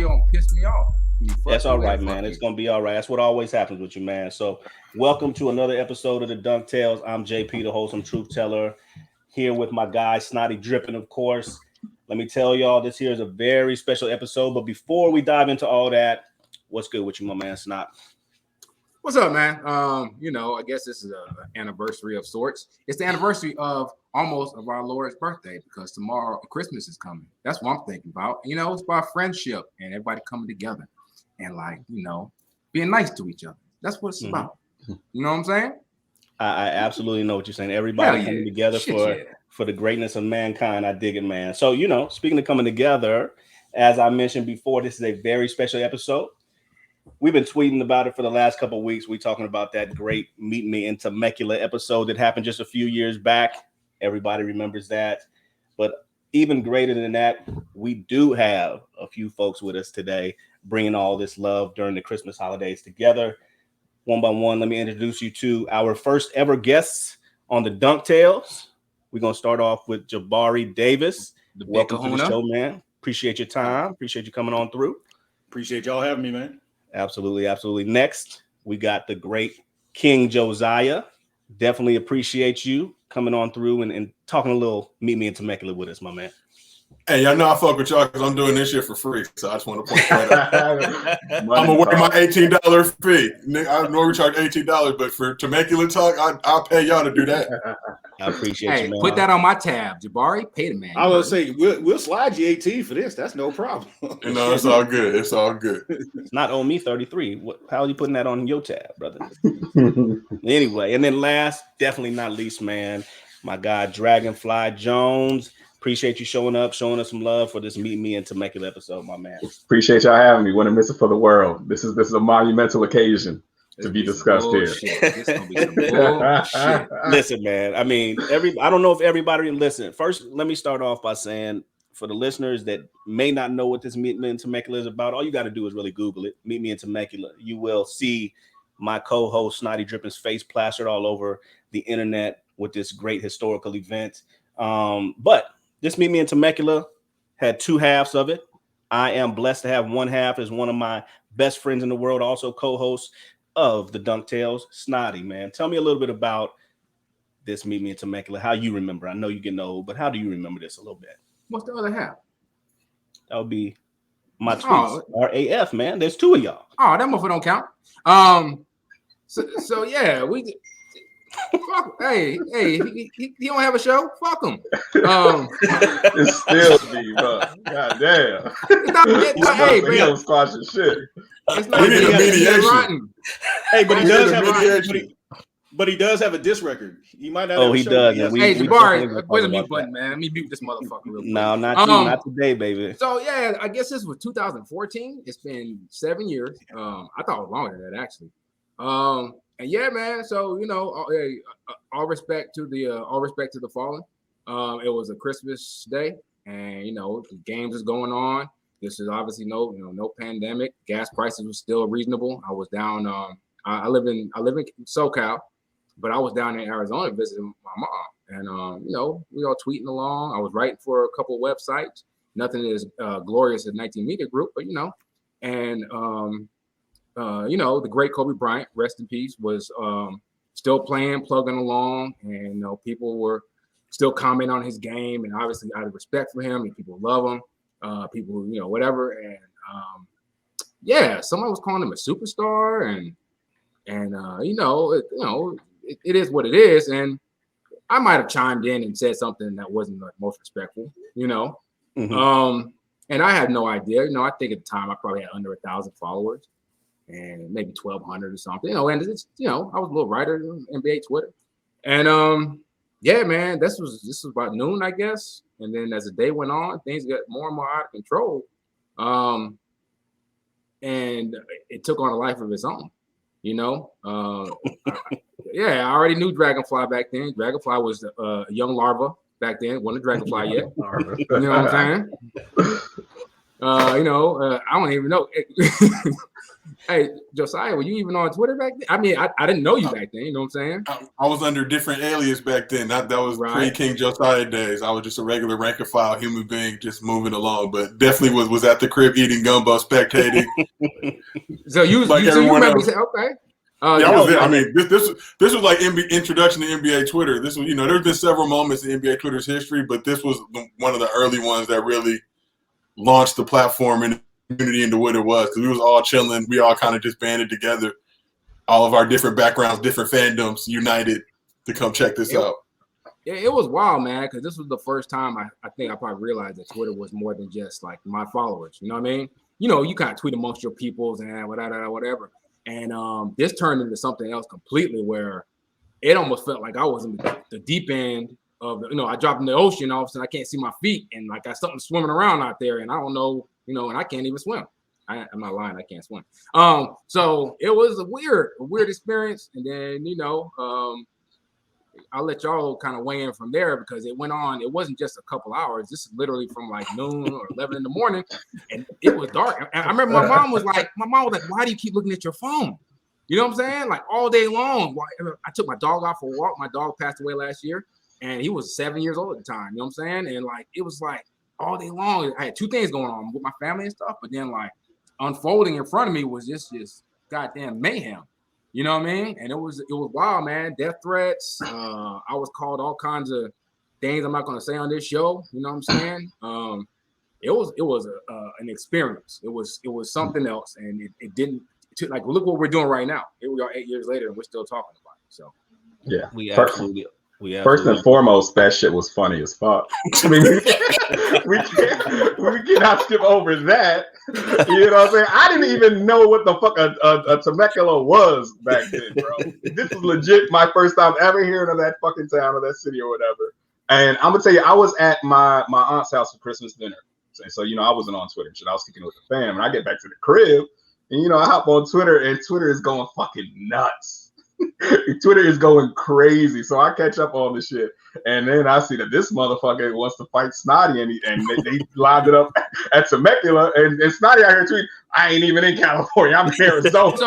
you gonna piss me off. That's all right, man. It's gonna be all right. That's what always happens with you, man. So, welcome to another episode of the Dunk Tales. I'm JP, the wholesome truth teller, here with my guy Snotty dripping, of course. Let me tell y'all, this here is a very special episode. But before we dive into all that, what's good with you, my man, Snot? What's up, man? I guess this is an anniversary of sorts. It's the anniversary of almost of our Lord's birthday because tomorrow Christmas is coming. That's what I'm thinking about. It's about friendship and everybody coming together and being nice to each other. That's what it's about. You know what I'm saying? I absolutely know what you're saying. Everybody coming together for the greatness of mankind. I dig it, man. So, speaking of coming together, as I mentioned before, this is a very special episode. We've been tweeting about it for the last couple of weeks. We're talking about that great Meet Me in Temecula episode that happened just a few years back. Everybody remembers that. But even greater than that, we do have a few folks with us today bringing all this love during the Christmas holidays together. One by one, let me introduce you to our first ever guests on the Dunk Tales. We're going to start off with Jabari Davis. Welcome to the show, man. Appreciate your time. Appreciate you coming on through. Appreciate y'all having me, man. Absolutely, absolutely. Next, we got the great King Josiah. Definitely appreciate you coming on through and talking a little Meet Me in Temecula with us, my man. Hey, y'all know I fuck with y'all because I'm doing this shit for free. So I just want to point that out. I'm going to wear my $18 fee. I normally charge $18, but for Temecula talk, I'll pay y'all to do that. I appreciate you, man. Put that on my tab. Jabari, pay the man. I was going to say, we'll slide you 18 for this. That's no problem. It's all good. It's all good. It's not on me 33. How are you putting that on your tab, brother? Anyway, and then last, definitely not least, man, my guy Dragonfly Jones. Appreciate you showing up, showing us some love for this Meet Me in Temecula episode, my man. Appreciate y'all having me. Wouldn't miss it for the world. This is a monumental occasion to be discussed here. This gonna be some bullshit. Listen, man. I mean, I don't know if everybody listen. First, let me start off by saying, for the listeners that may not know what this Meet Me in Temecula is about, all you got to do is really Google it. Meet Me in Temecula. You will see my co-host Snotty Drippin's face plastered all over the internet with this great historical event. But this Meet Me in Temecula had two halves of it. I am blessed to have one half as one of my best friends in the world, also co-host of the Dunk Tales, Snotty, man. Tell me a little bit about this Meet Me in Temecula, how you remember. I know you're getting old, but how do you remember this a little bit? What's the other half? That would be my tweets. RAF, man. There's two of y'all. Oh, that motherfucker don't count. So yeah, we... Fuck, hey, he don't have a show. Fuck him. It's still me, bro. God damn. Hey, he don't squash his shit. It's not We need a mediation. Hey, but he does have but he does have a diss record. He might not. Oh, he does. Hey, Jabari, where's the mute button, man? Let me mute this motherfucker real quick. No, not today, baby. So yeah, I guess this was 2014. It's been 7 years. I thought it was longer than that actually. And yeah, man. So all respect to the fallen. It was a Christmas day, and the games is going on. This is obviously no pandemic. Gas prices were still reasonable. I was down. I live in SoCal, but I was down in Arizona visiting my mom, and we all tweeting along. I was writing for a couple of websites. Nothing as glorious as 19 Media Group, but and. The great Kobe Bryant, rest in peace, was still playing, plugging along, and people were still commenting on his game, and obviously out of respect for him, and people love him, people whatever, and someone was calling him a superstar, and it is what it is, and I might have chimed in and said something that wasn't the most respectful, Mm-hmm. And I had no idea, I think at the time I probably had under 1,000 followers. And maybe 1,200 or something, and it's, I was a little writer on NBA Twitter, and man, this was about noon, I guess, and then as the day went on, things got more and more out of control, and it took on a life of its own, I already knew Dragonfly back then. Dragonfly was a young larva back then, wasn't a dragonfly yet. You know what I'm saying? I don't even know. Hey, Josiah, were you even on Twitter back then? I mean, I didn't know you back then. You know what I'm saying? I was under different alias back then. That was pre-King Josiah days. I was just a regular rank and file human being, just moving along. But definitely was at the crib eating gumbo, spectating. So you remember? Okay. I was there. I mean, this was like introduction to NBA Twitter. This was, there's been several moments in NBA Twitter's history, but this was one of the early ones that really launched the platform and community into what it was, because we was all chilling. We all kind of just banded together, all of our different backgrounds, different fandoms united to come check this out. Yeah, it was wild, man, because this was the first time I think I probably realized that Twitter was more than just like my followers. You know what I mean? You kind of tweet amongst your peoples and whatever. And this turned into something else completely, where it almost felt like I was in the deep end of I dropped in the ocean, all of a sudden I can't see my feet, and like I got something swimming around out there, and I don't know, and I can't even swim. I'm not lying, I can't swim. So it was a weird experience, and then I'll let y'all kind of weigh in from there, because it went on. It wasn't just a couple hours. This is literally from like noon or 11 in the morning, and it was dark. And I remember my mom was like, "Why do you keep looking at your phone?" You know what I'm saying? Like all day long. I took my dog out for a walk. My dog passed away last year, and he was 7 years old at the time. You know what I'm saying? And like it was like all day long. I had two things going on with my family and stuff, but then like unfolding in front of me was just goddamn mayhem. You know what I mean? And it was wild, man. Death threats. I was called all kinds of things I'm not going to say on this show. You know what I'm saying? It was an experience. It was something else, and it didn't. Like, look what we're doing right now. Here we are 8 years later, and we're still talking about it. So yeah, we absolutely. First and foremost, that shit was funny as fuck. I mean, we cannot skip over that. You know what I'm saying? I didn't even know what the fuck a Temecula was back then, bro. This is legit my first time ever hearing of that fucking town or that city or whatever. And I'm gonna tell you, I was at my aunt's house for Christmas dinner. So I wasn't on Twitter and shit. I was kicking it with the fam. And I get back to the crib, and I hop on Twitter, and Twitter is going fucking nuts. Twitter is going crazy, so I catch up on the shit, and then I see that this motherfucker wants to fight Snotty, and they lined it up at Temecula, and Snotty out here tweeting, "I ain't even in California, I'm in Arizona." So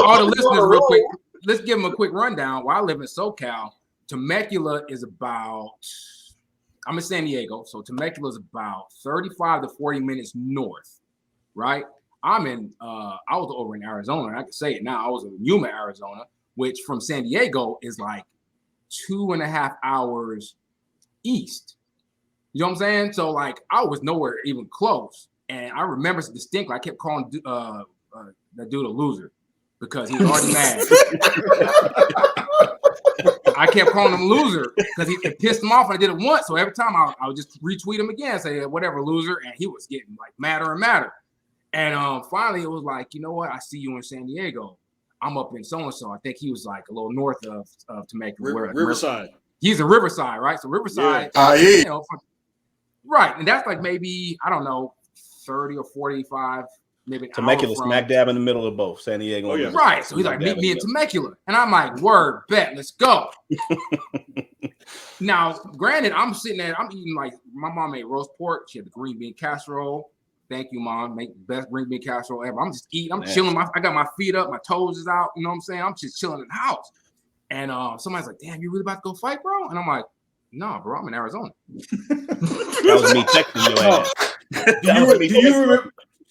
all the listeners, real quick, let's give them a quick rundown. While I live in SoCal, Temecula is about, I'm in San Diego, so Temecula is about 35 to 40 minutes north, right? I was over in Arizona, and I can say it now. I was in Yuma, Arizona, which from San Diego is like 2.5 hours east. You know what I'm saying? So like I was nowhere even close. And I remember distinctly, I kept calling that dude a loser because he was already mad. I kept calling him loser because it pissed him off, and I did it once. So every time I would just retweet him again, say whatever, loser, and he was getting like madder and madder. And finally, it was like, you know what? I see you in San Diego. I'm up in so-and-so. I think he was like a little north of Temecula. Riverside. He's a Riverside, right? So Riverside. Yeah. Right. And that's like maybe, I don't know, 30 or 45, maybe an Temecula, hour from, smack dab in the middle of both San Diego. Oh, yeah. Right. So he's like, meet me in Temecula. And I'm like, word, bet, let's go. Now, granted, I'm sitting there, I'm eating like, my mom made roast pork. She had the green bean casserole. Thank you, Mom. Make the best green bean casserole ever. I'm just eating. I'm chilling. I got my feet up. My toes is out. You know what I'm saying? I'm just chilling in the house. And somebody's like, damn, you really about to go fight, bro? And I'm like, no, bro, I'm in Arizona. That was me texting your ass.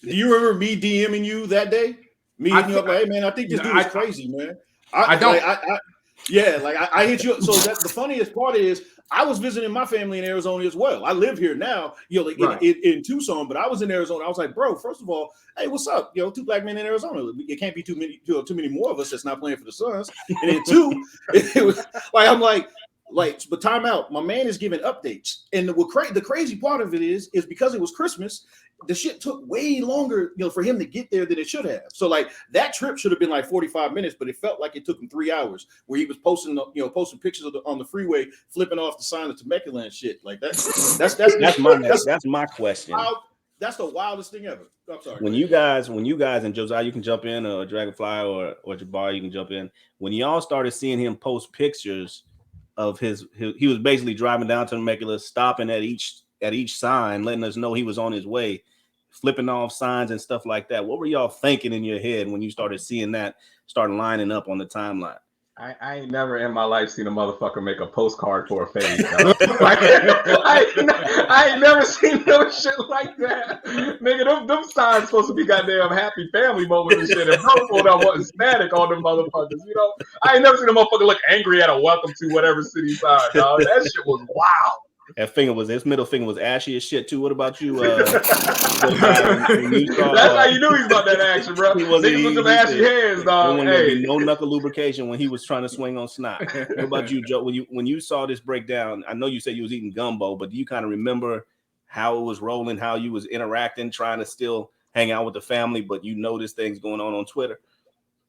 Do you remember me DMing you that day? Me hitting you up like, hey, man, I think this dude is crazy, man. I don't. I hit you up. So the funniest part is I was visiting my family in Arizona as well. I live here now, in Tucson, but I was in Arizona. I was like, bro, first of all, hey, what's up? Two black men in Arizona. It can't be too many more of us that's not playing for the Suns. And then two, it was like, I'm like, but time out. My man is giving updates. And the crazy part of it is because it was Christmas, the shit took way longer, for him to get there than it should have. So like that trip should have been like 45 minutes, but it felt like it took him 3 hours, where he was posting pictures on the freeway, flipping off the sign of Temecula and shit. Like that's my question. That's the wildest thing ever. I'm sorry. When you guys and Josiah, you can jump in, or Dragonfly or Jabbar, you can jump in. When y'all started seeing him post pictures of he was basically driving down to Temecula, stopping at each sign, letting us know he was on his way. flipping off signs and stuff like that. What were y'all thinking in your head when you started seeing that start lining up on the timeline? I ain't never in my life seen a motherfucker make a postcard for a fade. I ain't never seen no shit like that. Nigga, them signs supposed to be goddamn happy family moments and shit. And bro pulled out wasn't static on them motherfuckers, you know? I ain't never seen a motherfucker look angry at a welcome to whatever city sign, dog. That shit was wild. That his middle finger was ashy as shit too. What about you? That's how you knew he's about that action, bro. Niggas with them ashy hands, dog. Hey. No knuckle lubrication when he was trying to swing on Snot. What about you, Joe? When you saw this breakdown, I know you said you was eating gumbo, but do you kind of remember how it was rolling, how you was interacting, trying to still hang out with the family, but you noticed things going on Twitter?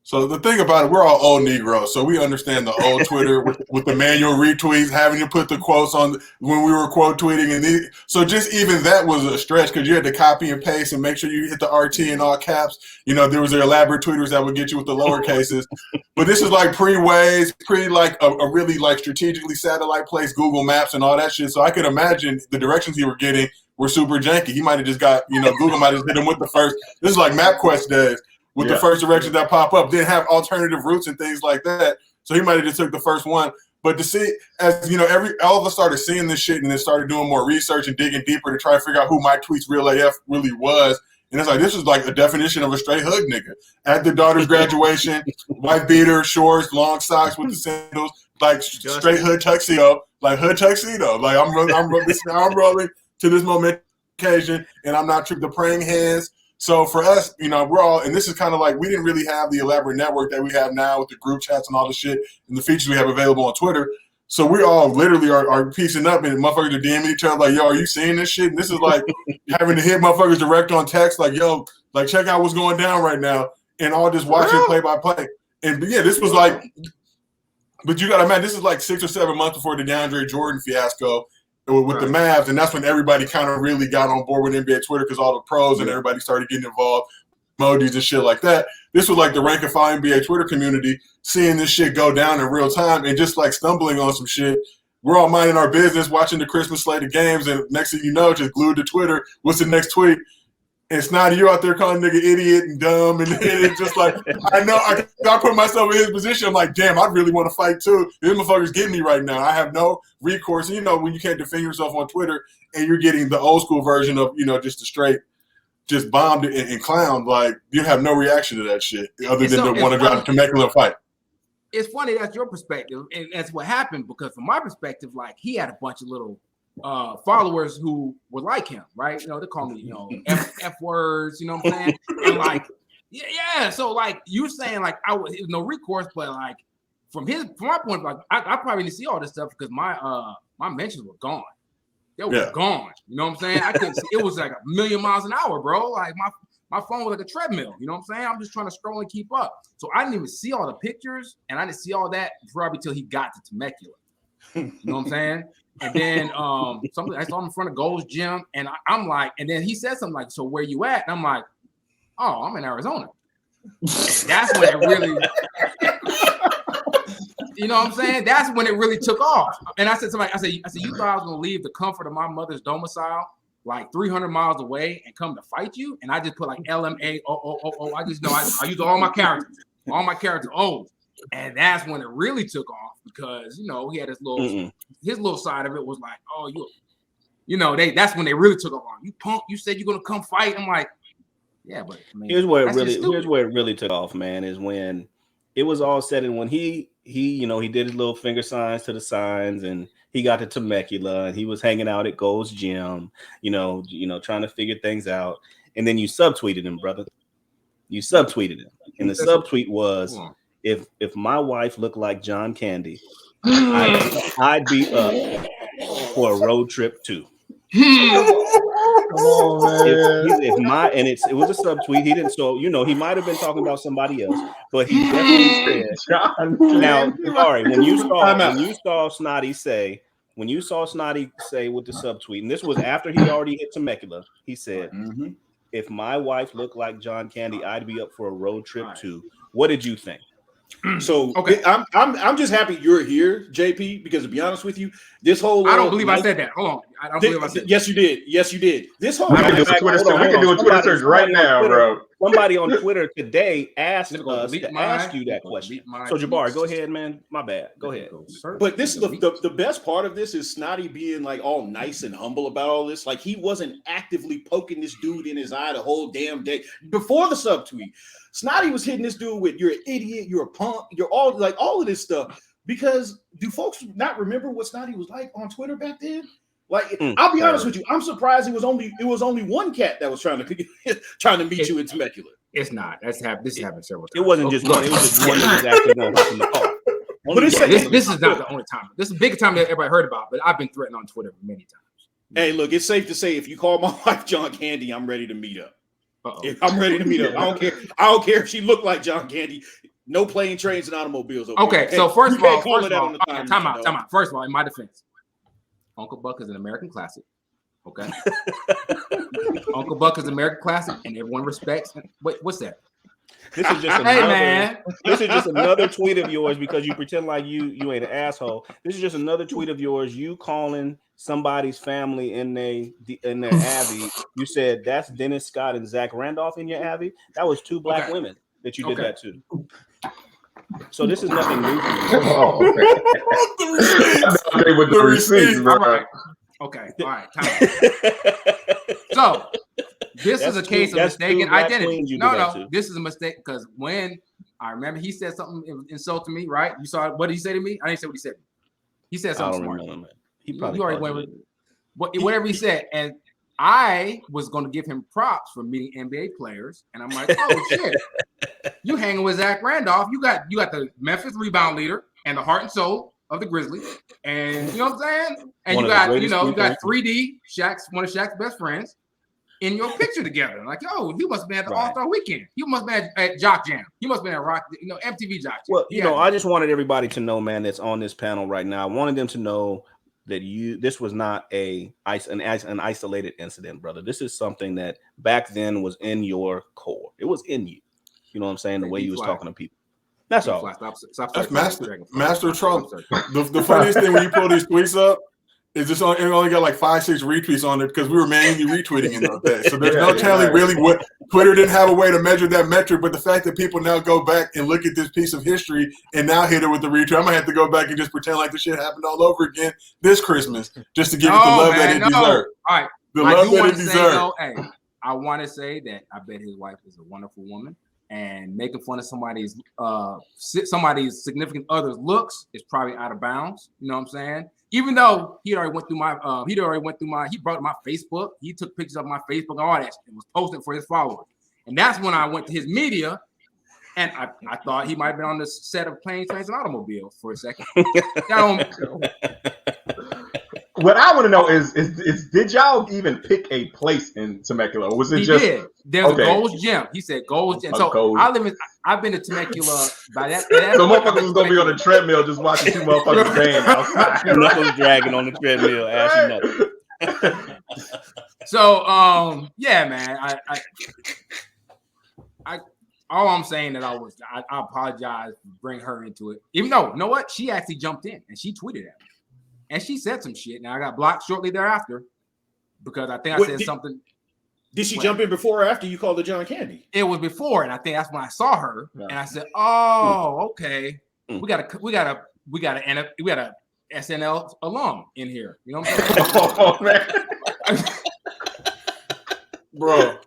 So the thing about it, we're all old Negroes, so we understand the old Twitter with the manual retweets, having to put the quotes on when we were quote tweeting, and so just even that was a stretch because you had to copy and paste and make sure you hit the RT in all caps. You know, there was the elaborate tweeters that would get you with the lower cases, but this is like pre-Waze, like a really like strategically satellite placed Google Maps and all that shit. So I could imagine the directions he were getting were super janky. He might have just got, you know, Google might have hit him with the first. This is like MapQuest days. With the first directions that pop up, didn't have alternative routes and things like that. So he might have just took the first one. But to see, as you know, all of us started seeing this shit and then started doing more research and digging deeper to try to figure out who my tweets real AF really was. And it's like, this is like a definition of a straight hood nigga. At the daughter's graduation, white beater, shorts, long socks with the sandals, like straight hood tuxedo, like hood tuxedo. Like I'm rolling to this moment occasion, and I'm not the praying hands. So for us, you know, we're all, and this is kind of like, we didn't really have the elaborate network that we have now with the group chats and all the shit and the features we have available on Twitter. So we all literally are piecing up and motherfuckers are DMing each other like, yo, are you seeing this shit? And this is like having to hit motherfuckers direct on text like, yo, like check out what's going down right now and all just watching play by play. And yeah, this was like, but you got to imagine, this is like 6 or 7 months before the DeAndre Jordan fiasco with the Mavs, and that's when everybody kind of really got on board with NBA Twitter because all the pros and everybody started getting involved, emojis and shit like that. This was like the rank and file NBA Twitter community seeing this shit go down in real time and just like stumbling on some shit. We're all minding our business, watching the Christmas slate of games, and next thing you know, just glued to Twitter. What's the next tweet? And Snotty, you out there calling nigga idiot and dumb, and it's just like, I know, I put myself in his position. I'm like, damn, I really want to fight too. These motherfuckers getting me right now. I have no recourse. And you know, when you can't defend yourself on Twitter and you're getting the old school version of, you know, just a straight, just bombed and clowned, like you have no reaction to that shit other than to want to go out to Temecula and fight. It's funny, that's your perspective, and that's what happened because from my perspective, like he had a bunch of little followers who were like him, right? You know, they call me, you know, F words, you know what I'm saying? And like, yeah. So like you saying, like it was no recourse, but like from my point, like I probably didn't see all this stuff because my mentions were gone. They were gone. You know what I'm saying? I couldn't see. It was like 1,000,000 miles an hour, bro. Like my phone was like a treadmill. You know what I'm saying? I'm just trying to scroll and keep up. So I didn't even see all the pictures, and I didn't see all that probably till he got to Temecula. You know what I'm saying? And then something I saw him in front of Gold's Gym, and I'm like, and then he said something like, "So where you at?" And I'm like, "Oh, I'm in Arizona." And that's when it really, you know what I'm saying? That's when it really took off. And I said to somebody, I said, you thought I was gonna leave the comfort of my mother's domicile, like 300 miles away, and come to fight you? And I just put like LMAO. I just know I use all my characters. O's. And that's when it really took off because, you know, he had his little side of it was like, oh, you know, that's when they really took off on you punk. You said you're going to come fight. I'm like, yeah, but I mean, here's where it really took off, man, is when it was all said and when he, you know, he did his little finger signs to the signs and he got to Temecula and he was hanging out at Gold's Gym, you know, trying to figure things out. And then you subtweeted him, brother. You subtweeted him. And the subtweet was, if my wife looked like John Candy, I'd be up for a road trip too. Oh, man. It was a subtweet. He didn't, so you know, he might have been talking about somebody else, but he definitely said. Now, sorry, when you saw Snotty say with the subtweet, and this was after he already hit Temecula, he said, "If my wife looked like John Candy, I'd be up for a road trip too." What did you think? So okay, I'm just happy you're here, JP, because to be honest with you, this whole I don't believe I said that. Hold on, I don't believe I said that. Yes, you did. Yes, you did. This whole we can do a Twitter search right now, bro. Somebody on Twitter today asked us to ask you that question. So Jabari, go ahead, man. My bad. Go ahead. But this is the best part of this is Snotty being like all nice and humble about all this. Like he wasn't actively poking this dude in his eye the whole damn day before the subtweet. Snotty was hitting this dude with "you're an idiot, you're a punk, you're all like all of this stuff." Because do folks not remember what Snotty was like on Twitter back then? Like, I'll be honest with you, I'm surprised it was only one cat that was trying to meet you in Temecula. It's not. This happened several times. It wasn't just one. It was just one that was actually going to hop in the car. But this is not the only time. This is a big time that everybody heard about. But I've been threatened on Twitter many times. Hey, look, it's safe to say if you call my wife John Candy, I'm ready to meet up. I'm ready to meet up. I don't care. I don't care if she looked like John Candy. No plane, trains, and automobiles. Okay, so first of all, time out. First of all, in my defense, Uncle Buck is an American classic. Okay, Uncle Buck is an American classic, and everyone respects. Wait, what's that? This is just This is just another tweet of yours because you pretend like you ain't an asshole. This is just another tweet of yours. You calling somebody's family in their Abby. You said that's Dennis Scott and Zach Randolph in your Abby. That was two black women that you did that to. So this is nothing new for you. With the receipts, bro. Right. Okay, all right. So this is a case of mistaken identity. No, this is a mistake because when I remember he said something insulting me, right? You saw what did he say to me? I didn't say what he said. He said something smart. He probably already went with whatever he said, and I was going to give him props for meeting NBA players, and I'm like, oh shit, you hanging with Zach Randolph? You got the Memphis rebound leader and the heart and soul of the Grizzlies, and you know what I'm saying? And you got 3D Shaq's one of Shaq's best friends in your picture together. Like, yo, he must have been at the All-Star weekend. He must have been at Jock Jam. He must have been at Rock, MTV Jock Jam. Well, I just wanted everybody to know, man, that's on this panel right now. I wanted them to know that this was not an isolated incident, brother. This is something that back then was in your core. It was in you. You know what I'm saying? The way you was talking to people. That's all. Stop That's Master Trump. The funniest thing when you pull these tweets up is it only got like 5-6 retweets on it because we were manually retweeting in those days. So there's no telling really what Twitter didn't have a way to measure that metric. But the fact that people now go back and look at this piece of history and now hit it with the retweet, I might have to go back and just pretend like the shit happened all over again this Christmas just to give it the love that it deserved. All right. The love that it deserved. I want to say that I bet his wife is a wonderful woman. And making fun of somebody's significant other's looks is probably out of bounds. You know what I'm saying? Even though he already went through he brought my Facebook. He took pictures of my Facebook and all that and was posting for his followers. And that's when I went to his media, and I thought he might have been on the set of Planes, Trains, and Automobiles for a second. What I want to know is did y'all even pick a place in Temecula? Or was it did. There's a Gold's Gym. He said Gold's Gym. So I've been to Temecula by that. So motherfuckers was gonna be on the treadmill just watching two motherfuckers game outside. Knuckles dragging on the treadmill, So yeah, man. I all I'm saying that I apologize for bringing her into it. Even though, you know what? She actually jumped in and she tweeted at me. And she said some shit. Now I got blocked shortly thereafter because I think I said something. Did she jump in before or after you called her John Candy? It was before, and I think that's when I saw her, and I said, "Oh, okay, we got a SNL alum in here." You know what I'm saying? Oh man, bro!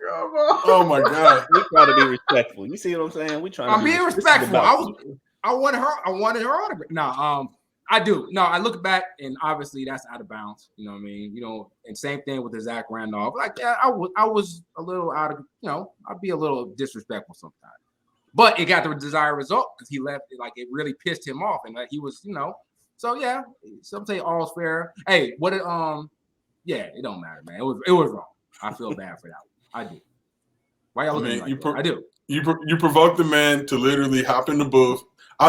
Oh my god! We try to be respectful. You see what I'm saying? We trying. I'm being respectful. I wanted her autograph. No, I do. No, I look back and obviously that's out of bounds. You know what I mean? And same thing with the Zach Randolph. Like, yeah, I was a little out of, I'd be a little disrespectful sometimes. But it got the desired result because he left. Like, it really pissed him off, and like he was, So yeah, some say all's fair. Hey, it don't matter, man. It was wrong. I feel bad for that one. I do. Why y'all looking like that? I do. You provoked the man to literally hop in the booth.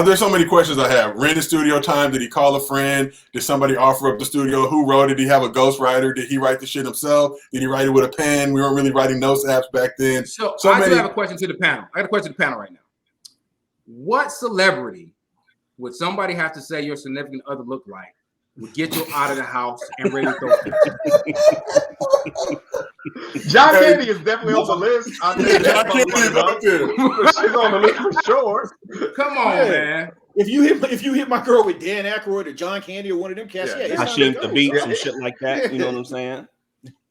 There's so many questions I have. Rented studio time? Did he call a friend? Did somebody offer up the studio? Who wrote it? Did he have a ghostwriter? Did he write the shit himself? Did he write it with a pen? We weren't really writing notes apps back then. So I do have a question to the panel. I got a question to the panel right now. What celebrity would somebody have to say your significant other look like would get you out of the house and ready to throw John Candy is definitely on the list. I think John Candy is up there. She's on the list for sure. Come on, man. If you hit my girl with Dan Aykroyd or John Candy or one of them cats, Hashim the Beats and shit like that. You know what I'm saying?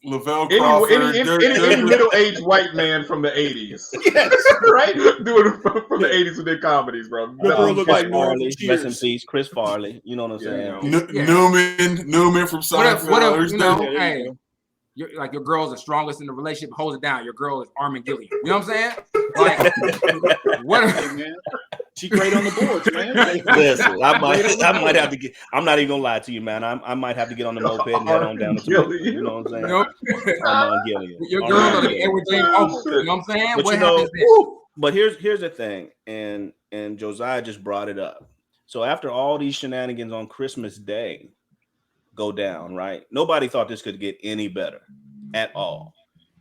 Lavelle Crawford, any middle-aged white man from the 80s. Yes. Right? Doing from the 80s with their comedies, bro. Look like Farley, rest in peace, Chris Farley. You know what I'm saying? Newman from Seinfeld. Hey, your girl's the strongest in the relationship, holds it down. Your girl is Armin Gilliam. You know what I'm saying? Like, what? Man. She great on the boards, man. Listen, I might have to get. I'm not even gonna lie to you, man. I might have to get on the moped and head on down to Temecula. You know what I'm saying? Gilliam. Your girl is Edward James Olmos. You know what I'm saying? But what happens then? But here's the thing, and Josiah just brought it up. So after all these shenanigans on Christmas Day go down, right? Nobody thought this could get any better at all.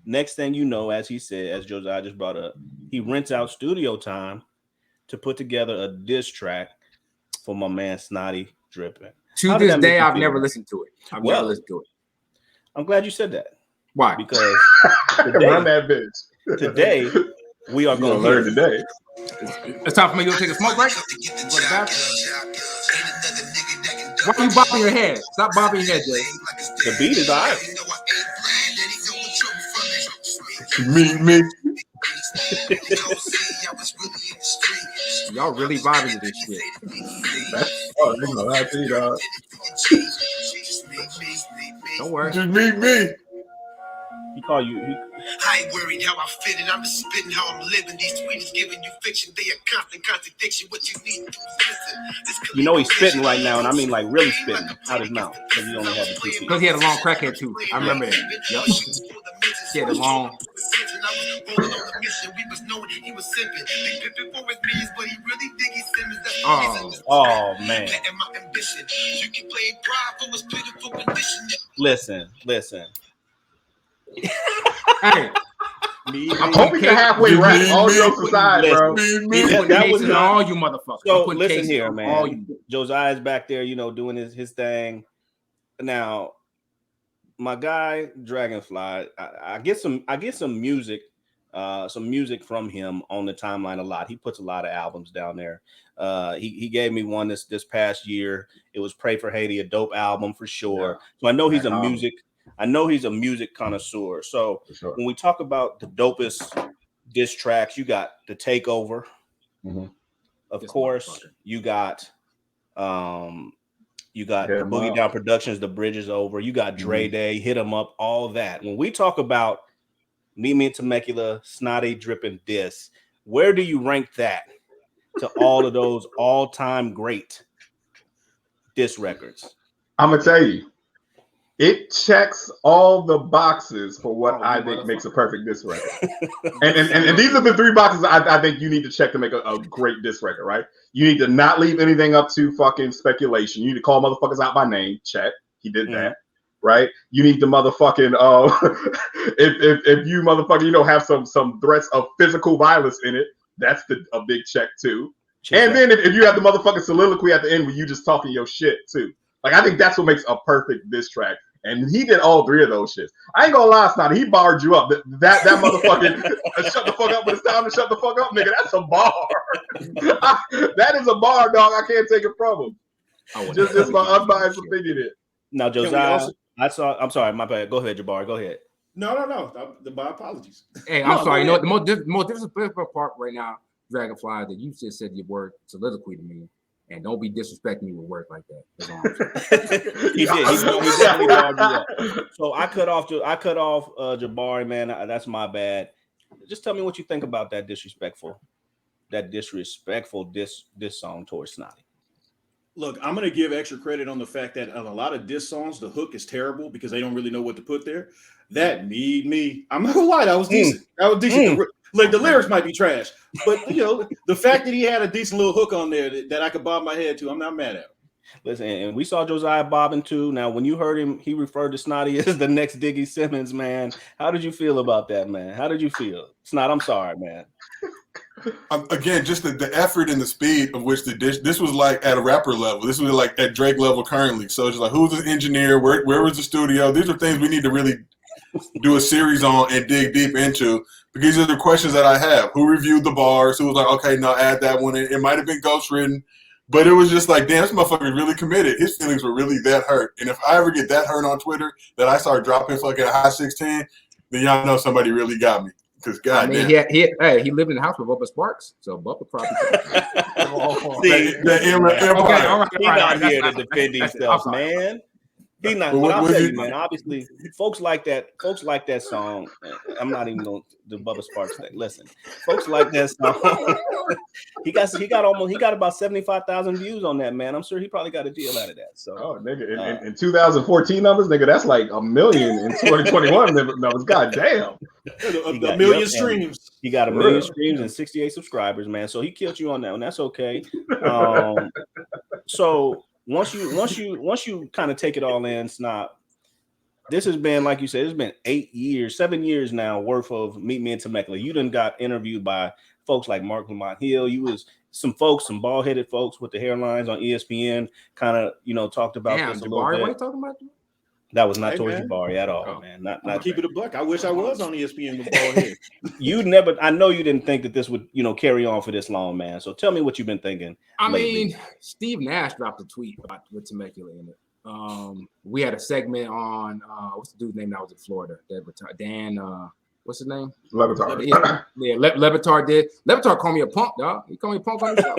Next thing you know, as he said, as Josiah just brought up, he rents out studio time to put together a diss track for my man Snotty Drippin'. To this day, I've never listened to it. I've never listened to it. I'm glad you said that. Why? Because run that bitch. Today we are going to learn today. It's time for me to go take a smoke break. Why are you bobbing your head? Stop bobbing your head, Jay. The beat is all right. Me. Y'all really vibing to this shit. Don't worry. Just me. He call you. I ain't worried how I fit it. I'm just spitting how I'm living. These tweets giving you fiction. They a constant contradiction. What you need to do is listen. You know he's spitting right now, and I mean like really spitting out his mouth because he only had the 2 teeth. Because he had a long crackhead tooth. I remember that. Yep. He had a long. Oh man. Listen. Hey. I'm hoping you're halfway right. All jokes aside, bro. That was all you motherfuckers. So listen here, man. Josiah's back there, doing his thing. Now, my guy Dragonfly, I get some music, from him on the timeline a lot. He puts a lot of albums down there. He gave me one this past year. It was "Pray for Haiti," a dope album for sure. So I know he's a music connoisseur. So when we talk about the dopest diss tracks, you got The Takeover. Mm-hmm. Of course, you got Boogie Down Productions, The Bridge Is Over. You got Dre Day, Hit 'Em Up, all that. When we talk about Meet Me in Temecula, Snotty Drippin' diss, where do you rank that to all of those all-time great diss records? I'm gonna tell you. It checks all the boxes for what I think makes a perfect diss record. and these are the 3 boxes I think you need to check to make a great diss record, right? You need to not leave anything up to fucking speculation. You need to call motherfuckers out by name. Check. He did that, right? You need to motherfucking if you motherfucking have some threats of physical violence in it, that's a big check too. And then if you have the motherfucking soliloquy at the end where you just talking your shit too. Like I think that's what makes a perfect diss track. And he did all 3 of those shits. I ain't gonna lie, Snotty. He barred you up. That motherfucking shut the fuck up when it's time to shut the fuck up, nigga. That's a bar. That is a bar, dog. I can't take it from him. Just my unbiased opinion. Now, Josiah, I'm sorry, my bad. Go ahead, Jabbar. Go ahead. No. My apologies. Hey, I'm sorry. You know what? The most disrespectful part right now, Dragonfly, that you just said your word soliloquy to me. And don't be disrespecting me with words like that. He did. He definitely barred you up. So I cut off Jabari, man. That's my bad. Just tell me what you think about that disrespectful diss song towards Snotty. Look, I'm going to give extra credit on the fact that on a lot of diss songs, the hook is terrible because they don't really know what to put there. That Need Me. I'm not going to lie. That was decent. Like the lyrics might be trash, but the fact that he had a decent little hook on there that I could bob my head to, I'm not mad at him. Listen, and we saw Josiah bobbing too. Now, when you heard him, he referred to Snotty as the next Diggy Simmons, man. How did you feel about that, man? How did you feel? Snot, I'm sorry, man. Again, just the effort and the speed of which this was like at a rapper level. This was like at Drake level currently. So it's like, who's the engineer? Where was the studio? These are things we need to really do a series on and dig deep into, because these are the questions that I have. Who reviewed the bars? Who was like, okay, no, add that one in. It might have been ghostwritten, but it was just like, damn, this motherfucker is really committed. His feelings were really that hurt. And if I ever get that hurt on Twitter that I start dropping fucking a high 16, then y'all know somebody really got me. Because goddamn, he lived in the house with Bubba Sparks, so Bubba probably. He's not here to defend himself, man. He's not. But I'll tell you, man. Obviously, folks like that song. I'm not even going to the Bubba Sparks thing. Listen, folks like that song. he got about 75,000 views on that, man. I'm sure he probably got a deal out of that. So, nigga, in 2014 numbers, nigga, that's like 1 million in 2021 numbers. God damn, a million streams. He got 1 million streams and 68 subscribers, man. So he killed you on that one. That's okay. So. Once you kind of take it all in, Snot, this has been, like you said, it's been 7 years now worth of Meet Me in Temecula. You done got interviewed by folks like Mark Lamont Hill. You was some bald-headed folks with the hairlines on ESPN kind of, talked about this a little bit. What are you talking about? That was not towards Jabari at all, man. Not keep it a buck. I wish I was on ESPN with bald head. I know you didn't think that this would, carry on for this long, man. So tell me what you've been thinking. Mean, Steve Nash dropped a tweet with Temecula in it. We had a segment on what's the dude's name that was in Florida? Dan, what's his name? Levitar. Yeah, Levitar did. Levitar called me a punk, dog. He called me a punk on the show.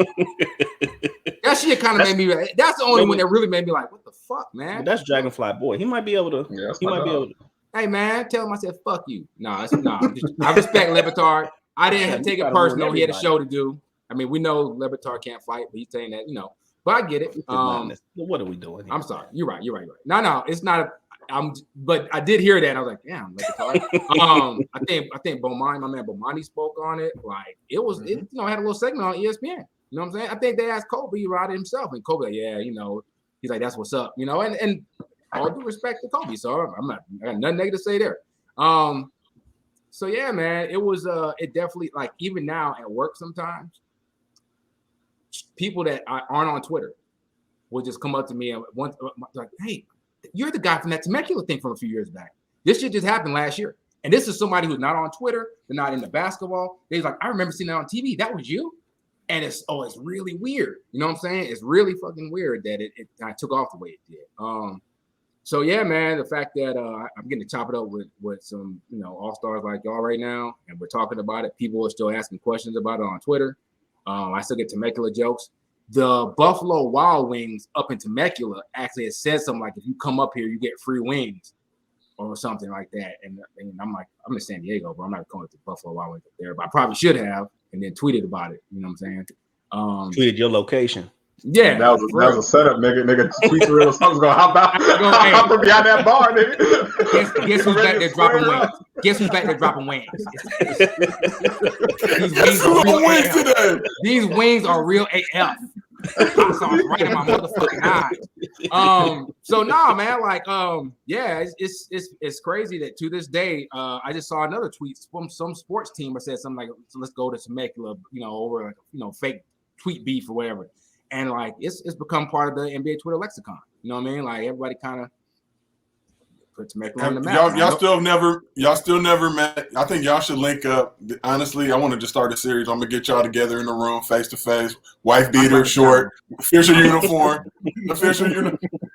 That shit kind of made me. That's the only one that really made me like, what the fuck, man? But that's Dragonfly Boy. He might be able to. Yeah, he might be able to. Hey, man, tell him I said fuck you. I respect Levitar. I didn't take it personal. He had a show to do. I mean, we know Levitar can't fight, but he's saying that, But I get it. What are we doing here? I'm sorry. You're right. No, it's not. But I did hear that. And I was like, damn, Levitar. I think my man Bomani spoke on it. Like it was, it had a little segment on ESPN. You know what I'm saying? I think they asked Kobe about it himself, and Kobe, like, yeah, he's like, that's what's up, and all due respect to Kobe, so I got nothing negative to say there. So yeah, man, it was it definitely, like, even now at work sometimes, people that aren't on Twitter will just come up to me and like, hey, you're the guy from that Temecula thing from a few years back. This shit just happened last year, and this is somebody who's not on Twitter, they're not into basketball. They're like, I remember seeing that on TV. That was you. And it's really weird. You know what I'm saying? It's really fucking weird that it took off the way it did. So yeah, man, the fact that I'm getting to chop it up with some, all-stars like y'all right now, and we're talking about it. People are still asking questions about it on Twitter. I still get Temecula jokes. The Buffalo Wild Wings up in Temecula actually it said something like, if you come up here, you get free wings or something like that. And I'm like, I'm in San Diego, but I'm not going to the Buffalo Wild Wings up there, but I probably should have. And then tweeted about it. You know what I'm saying? Tweeted your location. Yeah, that was a setup, nigga. Nigga, tweet the real something's gonna hop from behind that bar, nigga. Guess who's back there dropping wings? Guess who's back there dropping wings? These wings are real AF. Hot sauce right in my motherfucking eyes. So nah, man, like, yeah, it's crazy that to this day, I just saw another tweet from some sports team that said something like, so let's go to Temecula, over like, fake tweet beef or whatever. And like, it's become part of the NBA Twitter lexicon. You know what I mean? Like everybody kind of put Temecula on the map. Y'all still never met. I think y'all should link up. Honestly, I want to just start a series. I'm gonna get y'all together in the room, face to face, wife beater, short, official uniform,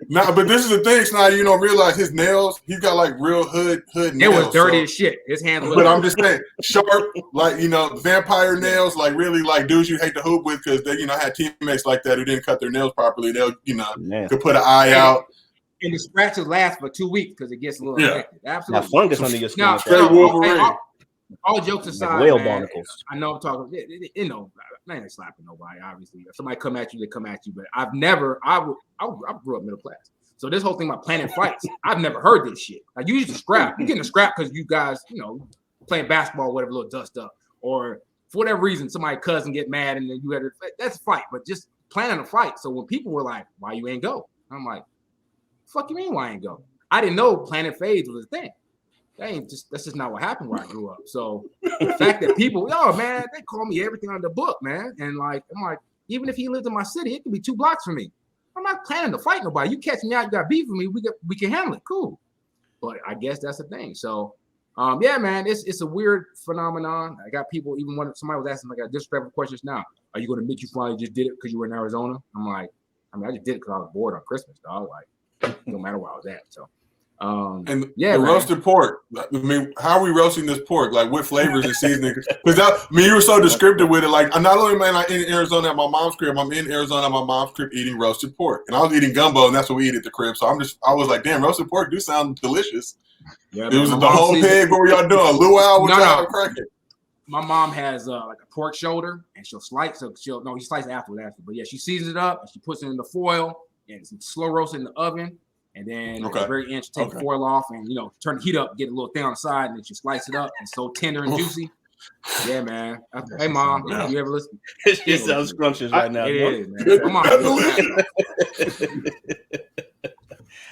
Nah, but this is the thing, Snotty. You don't realize his nails. He's got like real hood nails. It was dirty as shit. His hands. But I'm just saying, sharp, like vampire nails, like really like dudes you hate to hoop with because they had teammates like that who didn't cut their nails properly. They'll could put an eye out. And the scratches last for 2 weeks because it gets a little infected. Absolutely. Now, fungus under your skin. Now, straight Wolverine. All jokes aside, like whale barnacles. I know I'm talking. I ain't slapping nobody. Obviously, if somebody come at you, they come at you. But I've never. I grew up middle class, so this whole thing about planning fights, I've never heard this shit. Like you used to scrap. You getting a scrap because you guys, playing basketball, whatever, a little dust up, or for whatever reason, somebody's cousin get mad and then you had to. That's a fight, but just planning a fight. So when people were like, "Why you ain't go?" I'm like, "Fuck you mean why I ain't go?" I didn't know planning fades was a thing. that's just not what happened where I grew up. So the fact that people, man, they call me everything on the book, man. And like, I'm like, even if he lived in my city, it could be 2 blocks from me. I'm not planning to fight nobody. You catch me out, you got beef with me, we can handle it. Cool. But I guess that's the thing. So yeah, man, it's a weird phenomenon. I got people, even when somebody was asking like a disrespectful questions now, are you going to admit you finally just did it because you were in Arizona? I'm like, I just did it because I was bored on Christmas, dog. Like, no matter where I was at. So and the roasted pork. I mean, how are we roasting this pork? Like, what flavors and seasoning? Because you were so descriptive with it. Like, not only am I in Arizona at my mom's crib, I'm in Arizona at my mom's crib eating roasted pork, and I was eating gumbo, and that's what we eat at the crib. So I was like, damn, roasted pork do sound delicious. Yeah, it was the whole pig. What were y'all doing? Luau? What y'all cracking? My mom has like a pork shoulder, and she'll slice. So he slices after. But yeah, she seasons it up, and she puts it in the foil, and it's slow roasted in the oven. And then at the very end, she take the foil off and, turn the heat up, get a little thing on the side, and then she slice it up. And so tender and juicy. Yeah, man. Hey, Mom, you ever listen? It sounds scrumptious right now. It is, man. Come on.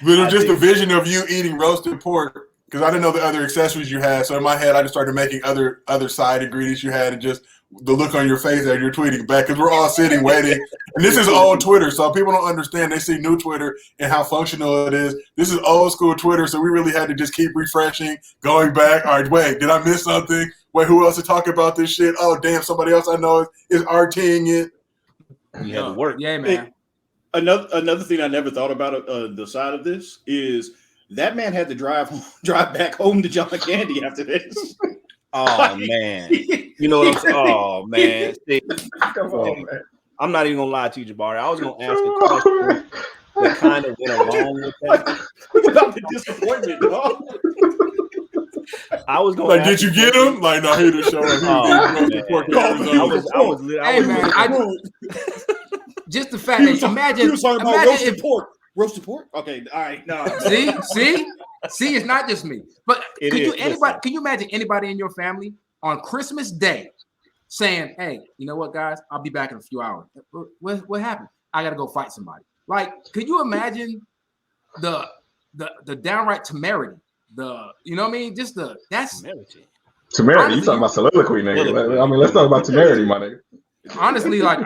But just the vision of you eating roasted pork, because I didn't know the other accessories you had. So in my head, I just started making other side ingredients you had, and just the look on your face as you're tweeting back, because we're all sitting waiting. And this is old Twitter, so people don't understand. They see new Twitter and how functional it is. This is old school Twitter, so we really had to just keep refreshing, going back. All right, wait, did I miss something? Wait, who else is talking about this shit? Oh, damn, somebody else I know is RTing it. We had to work. Yeah, man. Hey, another thing I never thought about the side of this is that man had to drive back home to John Candy after this. Oh man, you know what I'm saying? Oh man, come on, man. I'm not even gonna lie to you, Jabari. I was gonna ask a question that kind of went along with that. About the disappointment, dog. I was gonna did you get him? Like, no, he didn't show up. Hey man, just the fact that imagine roasted pork. Roasted pork? Okay, all right. No. See, it's not just me. But can you imagine anybody in your family on Christmas Day saying, "Hey, you know what, guys? I'll be back in a few hours." What happened? I gotta go fight somebody. Like, could you imagine the downright temerity? You know what I mean? Just that's temerity. Honestly, you talking about soliloquy, nigga? I mean, let's talk about temerity, my nigga. Honestly, like,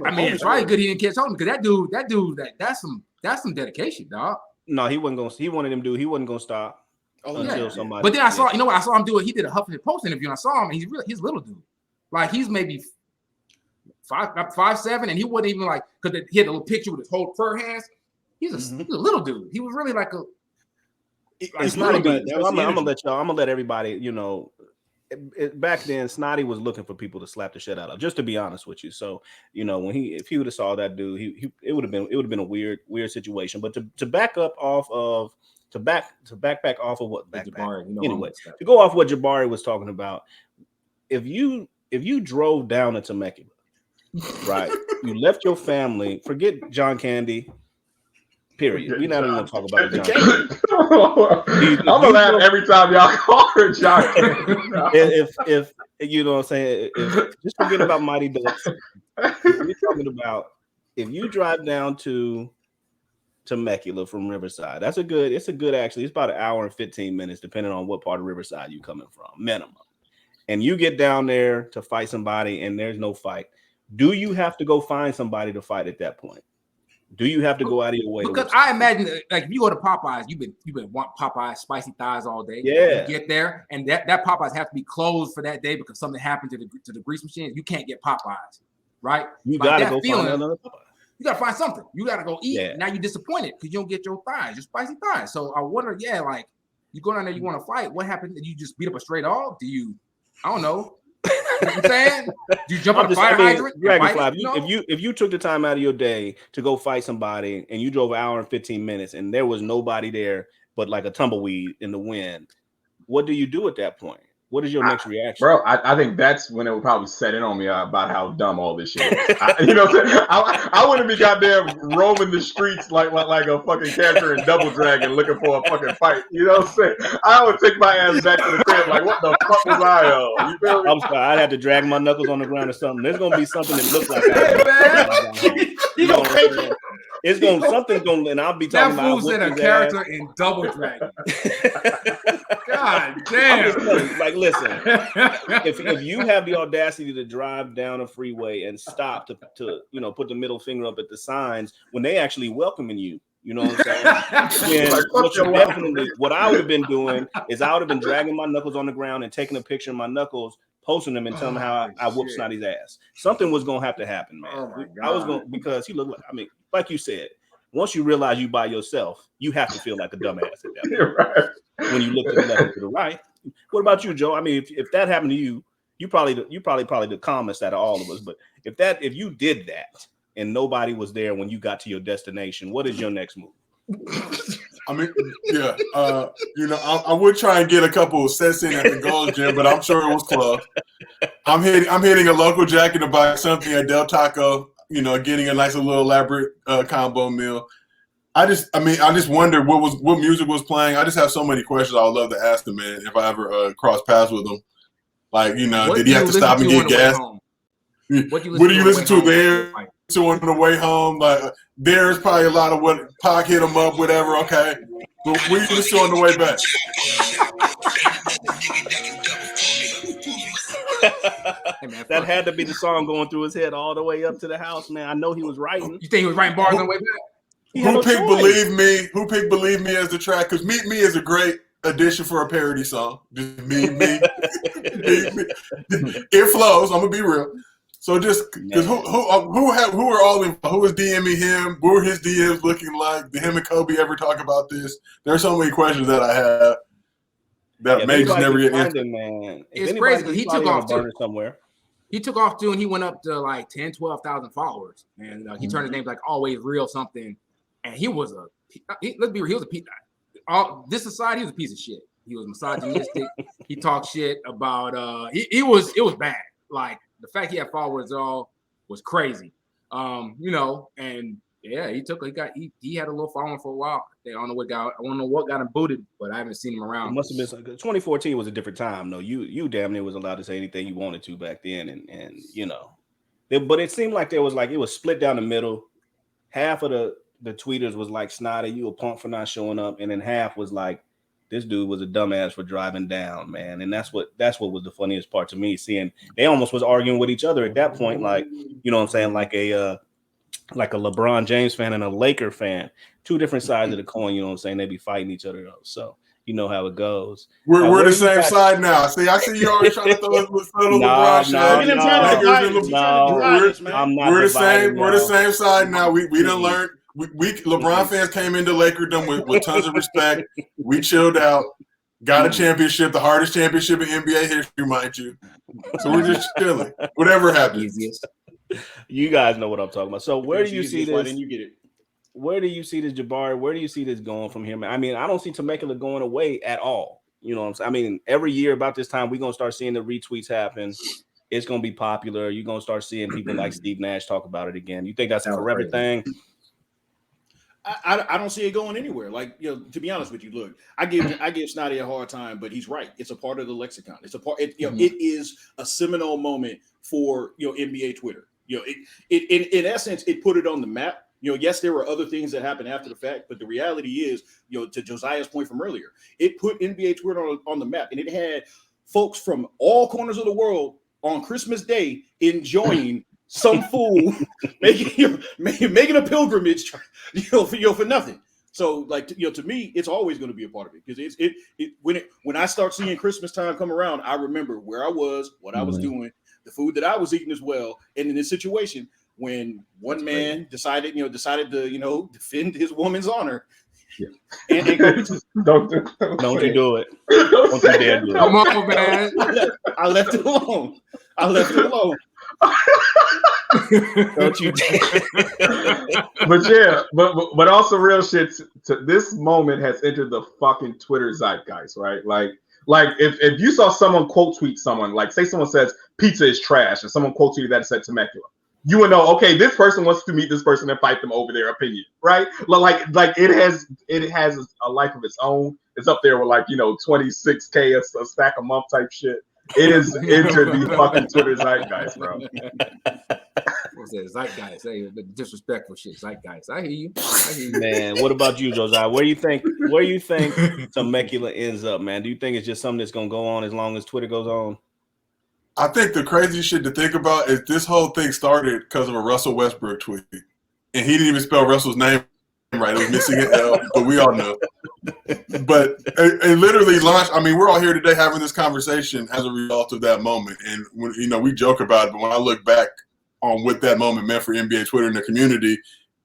I mean, it's probably good he didn't catch on because that dude, that's some dedication, dog. No, he wasn't gonna. He wanted him to do. He wasn't gonna stop until somebody. But then I saw, I saw him do it. He did a Huffington Post interview, and I saw him. And he's a little dude, like he's maybe 5'7", and he wasn't even like because he had a little picture with his whole fur hands. He's a little dude. He was really like a. It's not even. I'm gonna let everybody. Back then, Snotty was looking for people to slap the shit out of. Just to be honest with you, so if he would have saw that dude, it would have been a weird situation. But to back up off of to back off of what Jabari, anyway, to go off what Jabari was talking about, if you drove down to Temecula, right, you left your family, forget John Candy. Period. We're not even going to talk about John Candy. I'm gonna laugh every time y'all call her John Candy. If you know what I'm saying, just forget about Mighty Ducks. We're talking about if you drive down to Temecula from Riverside. It's actually it's about an hour and 15 minutes, depending on what part of Riverside you're coming from, minimum. And you get down there to fight somebody, and there's no fight. Do you have to go find somebody to fight at that point? Do you have to go out of your way? Because I imagine, like, if you go to Popeyes, you've been want Popeyes spicy thighs all day. Yeah. You get there, and that Popeyes have to be closed for that day because something happened to the grease machine. You can't get Popeyes, right? You gotta go find another Popeyes. You gotta find something. You gotta go eat. Yeah. Now you're disappointed because you don't get your spicy thighs. So I wonder, like, you go down there, you want to fight. What happened? Did you just beat up a stray dog? I don't know. You know what I'm saying? Do you jump on a fire hydrant? Dragonfly, if you took the time out of your day to go fight somebody and you drove an hour and 15 minutes and there was nobody there but like a tumbleweed in the wind, what do you do at that point? What is your next reaction? Bro, I think that's when it would probably set in on me about how dumb all this shit is. I wouldn't be goddamn roaming the streets like a fucking character in Double Dragon looking for a fucking fight. You know what I'm saying? I would take my ass back to the crib like, what the fuck was I on? You feel me? I'm sorry, I'd have to drag my knuckles on the ground or something. There's going to be something that looks like that. You know what I'm saying? It's going something's going, and I'll be talking that about. That fool said a character in Double Dragon. God damn! Like, listen, if you have the audacity to drive down a freeway and stop to put the middle finger up at the signs when they actually welcoming you. You know what I'm saying? What I would have been doing is I would have been dragging my knuckles on the ground and taking a picture of my knuckles, posting them, and telling them how I whooped Snotty's ass. Something was gonna have to happen, man. Oh my God. I was going because he looked like. I mean, like you said, once you realize you by yourself, you have to feel like a dumbass at that point. Right. When you look to the left and to the right. What about you, Joe? I mean, if that happened to you, you probably the calmest out of all of us. But if you did that and nobody was there when you got to your destination, what is your next move? I mean, yeah, I would try and get a couple of sets in at the Gold Gym, but I'm sure it was close. I'm hitting a local jacket to buy something at Del Taco, getting a nice little elaborate combo meal. I just wonder what music was playing. I just have so many questions I would love to ask him, man, if I ever cross paths with him. Like, did he have to stop and get gas? What do you listen to there? So on the way home, like there's probably a lot of what Pac hit him up, whatever. Okay, but we just on the way back. That had to be the song going through his head all the way up to the house, man. I know he was writing. You think he was writing bars on the way back? Who picked "Believe Me"? Who picked "Believe Me" as the track? Because "Meet Me" is a great addition for a parody song. Just me. It flows. I'm gonna be real. So just because who are all in? Who was DMing him? What were his DMs looking like? Did him and Kobe ever talk about this? There are so many questions that I have that may just never get answered. Man, it's crazy because he took off too. Somewhere. He took off too, and he went up to like 10, 12,000 followers, and he turned his name like Always Real something. And he was let's be real, he was a piece. This aside, he was a piece of shit. He was misogynistic. He talked shit about. It was bad. Like. The fact he had followers all was crazy, and yeah, he had a little following for a while. I don't know what got him booted, but I haven't seen him around. It must have been 2014 was a different time though. You damn near was allowed to say anything you wanted to back then, but it seemed like it was split down the middle. Half of the tweeters was like Snotty, you a punk for not showing up, and then half was like, this dude was a dumbass for driving down, man. And that's what was the funniest part to me, seeing they almost was arguing with each other at that point, like, you know what I'm saying, like a LeBron James fan and a Laker fan, two different sides of the coin, you know what I'm saying? They be fighting each other up. So you know how it goes. We're the same side now. See, I see you always trying to throw LeBron shit. We're the same. We're the same side now. We done learned. LeBron fans came into Lakerdom with tons of respect. We chilled out, got a championship, the hardest championship in NBA history, mind you. So we're just chilling. Whatever happens. You guys know what I'm talking about. So where do you see this? Why didn't you get it? Where do you see this, Jabari? Where do you see this going from here? I mean, I don't see Temecula going away at all. You know what I'm saying? I mean, every year about this time, we're going to start seeing the retweets happen. It's going to be popular. You're going to start seeing people like Steve Nash talk about it again. You think that's a forever thing? I don't see it going anywhere. Like, to be honest with you, look, I give Snotty a hard time, but he's right. It's a part of the lexicon. It's a part. It is a seminal moment for NBA Twitter. In essence, it put it on the map. Yes, there were other things that happened after the fact, but the reality is, to Josiah's point from earlier, it put NBA Twitter on the map, and it had folks from all corners of the world on Christmas Day enjoying some fool making a pilgrimage, for nothing. So, like, to me, it's always going to be a part of it because when I start seeing Christmas time come around, I remember where I was, what I was doing, the food that I was eating as well, and in this situation when one man decided to defend his woman's honor. Yeah. And don't you do it. Don't you dare do it. Come on, man. I left it alone. Don't you dare. But yeah, but also real shit. This moment has entered the fucking Twitter zeitgeist, right? Like if you saw someone quote tweet someone, like say someone says pizza is trash, and someone quote tweeted that and said Temecula, you would know, okay, this person wants to meet this person and fight them over their opinion, right? Like it has a life of its own. It's up there with 26K a stack a month type shit. It is entered the fucking Twitter zeitgeist, bro. said zeitgeist. Hey, the disrespectful shit. Zeitgeist. I hear you. Man, what about you, Josiah? Where you think Temecula ends up, man? Do you think it's just something that's gonna go on as long as Twitter goes on? I think the crazy shit to think about is this whole thing started because of a Russell Westbrook tweet, and he didn't even spell Russell's name right. It was missing an L, but we all know. But it literally launched. I mean, we're all here today having this conversation as a result of that moment, and we joke about it. But when I look back on what that moment meant for NBA Twitter and the community,